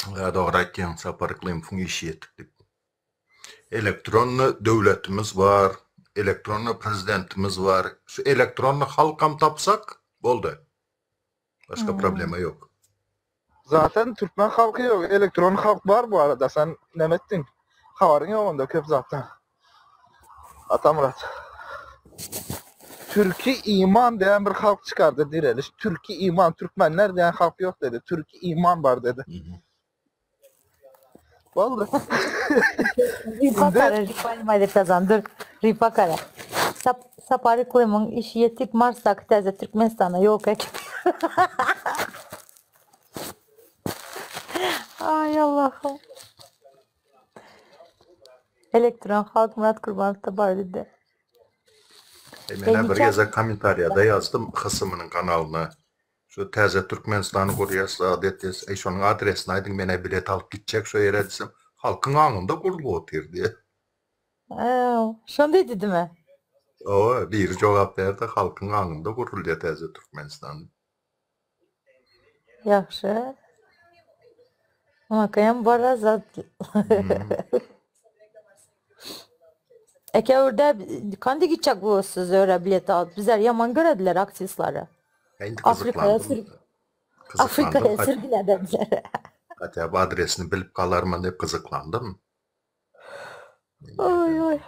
Doğru aytýan, Sapar Klimowň işi etdik. Elektronlu döwletimiz var, elektronlu prezidentimiz var. Şu elektronlu halkam tapsak boldy. Başka problema yok. Zaten Türkmen halkı yok. Elektron halk var bu arada. Sen ne ettin? Havarın yok onda köp zaten. Atamurat. Türki iman diyen bir halk çıkardı direliş. Türki iman, Türkmenler diyen halk yok dedi. Türki iman var dedi. Vallahi. Ripa kara, ripa ilmaydı kazandır. Ripa kara. Sapar Klimowň işi etdik Mars'taki teze Türkmenistan'a yok ekip. Ay Allah'ım. Elektron halk Murat Kurbanov da var dedi. Mene bir geze komentariyada yazdım kısımının kanalına. Şu teze Türkmenistan'ı kuruyasla adetles. Şonun adresini aydın mene bilet alıp gidecek şu yere desem. Halkın anında kurulu otur diye. Şonda dedi mi? O bir cevap verdi. Halkın anında kurulu diye teze Türkmenistan'ı. Yaxşı. Ama kayam bara zat. Eke orada kandi gidecek bu siz öyle bilet alıp bizler yaman görediler aksiyonları. Afrika'ya sürgülediler. Hatta bu adresini bilip kalarman hep kızıklandım. Oy oy.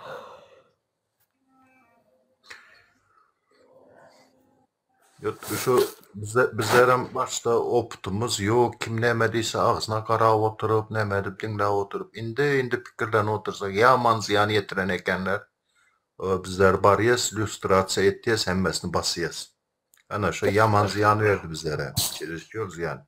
Şu bizlerin başta optumuz yok. Kim nemediyse ağzına kara oturup, nemedip dinle oturup. İndi fikirden otursa yaman ziyan yetiren ekenler. Bizler bariyes, lüstrasiya etiyes, hemmesini basıyes. Ana şu yaman ziyan verdi bizlere. Çelişiyor ziyan.